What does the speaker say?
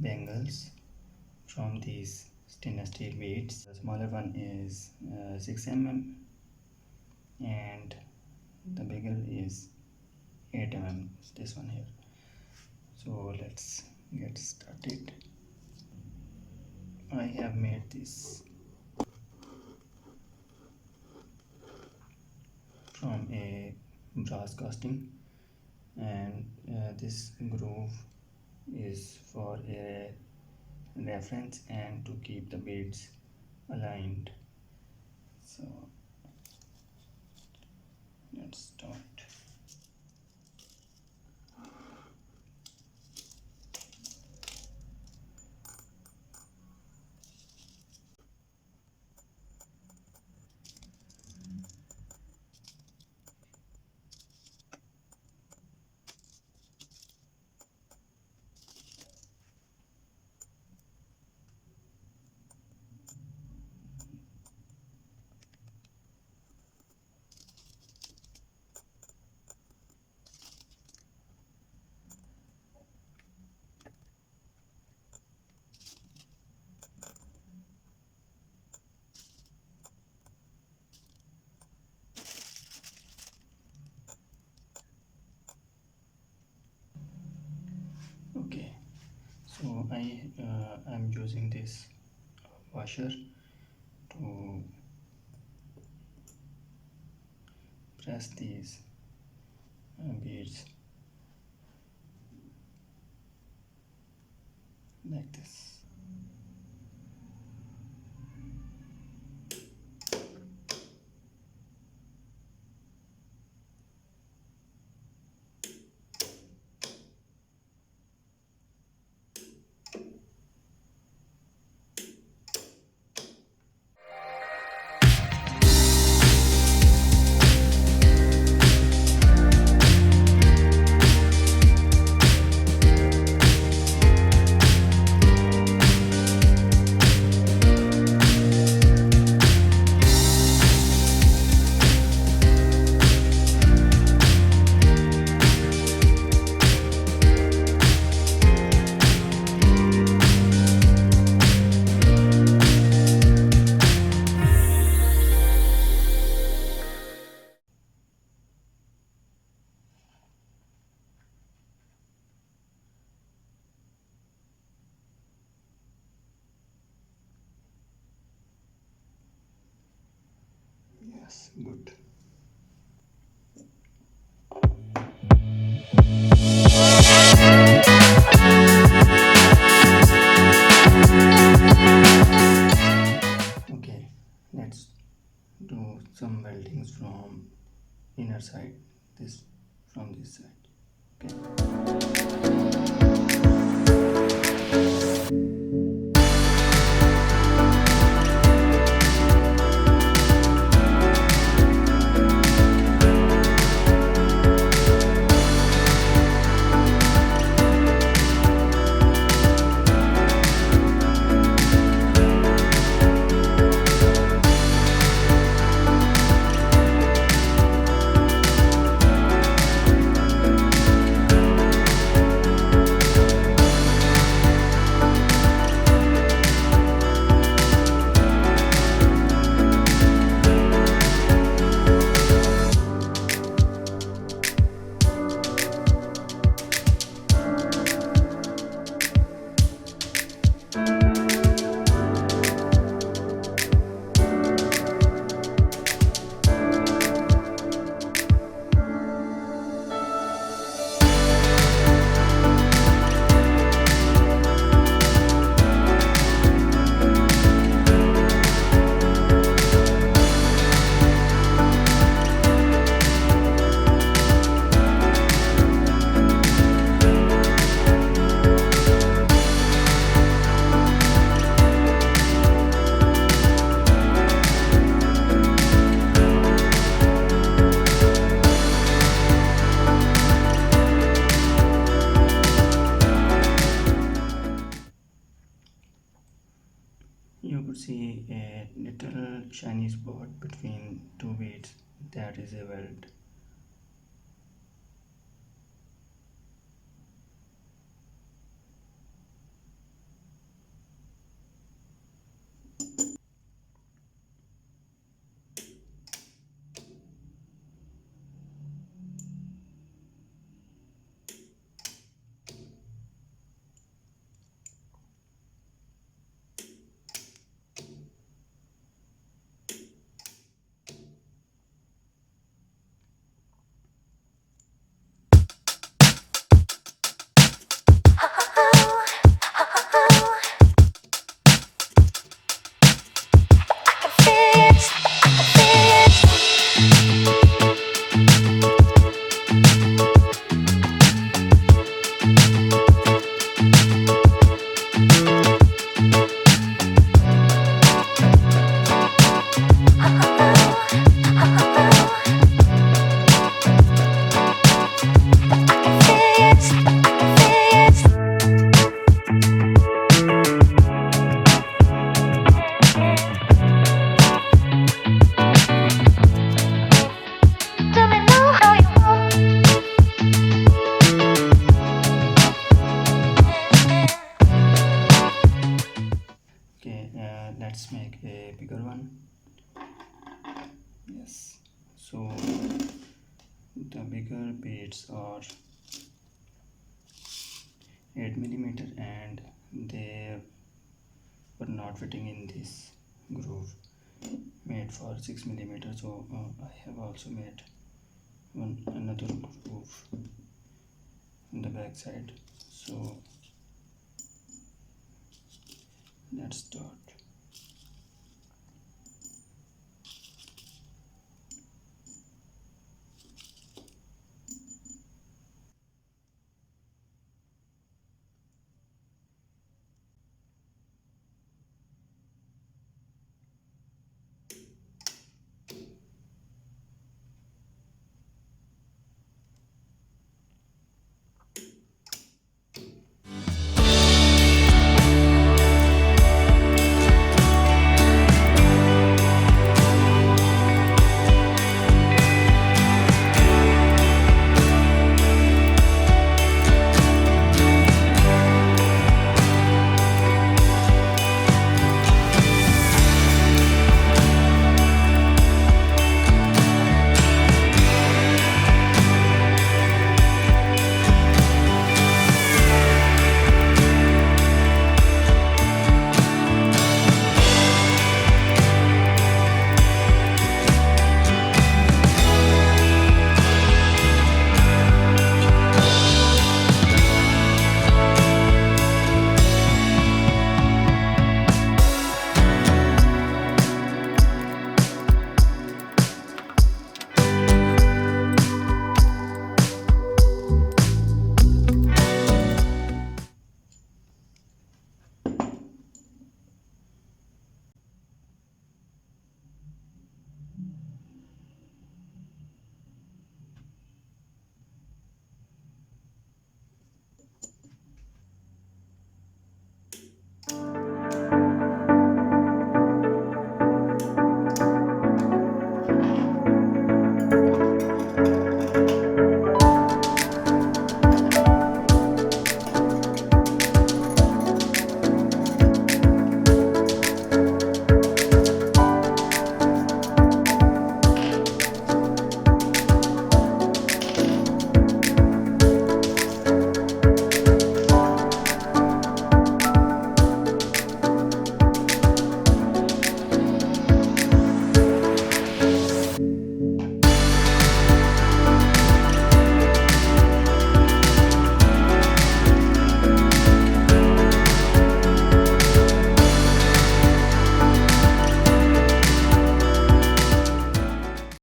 bangles from these stainless steel beads. The smaller one is 6 mm and the bigger is 8 mm, this one here. So let's get started. I have made this from a brass casting, and this groove is for a reference and to keep the beads aligned. So let's start. Okay, so I'm using this washer to press these beads like this. Yes, good. Okay, let's do some weldings from inner side, this from this side. Okay. You could see a little shiny spot between two beads, that is a weld. let's make a bigger one. Yes, so the bigger beads are 8 millimeter and they were not fitting in this groove made for 6 millimeter. So I have also made another groove in the back side. So let's start.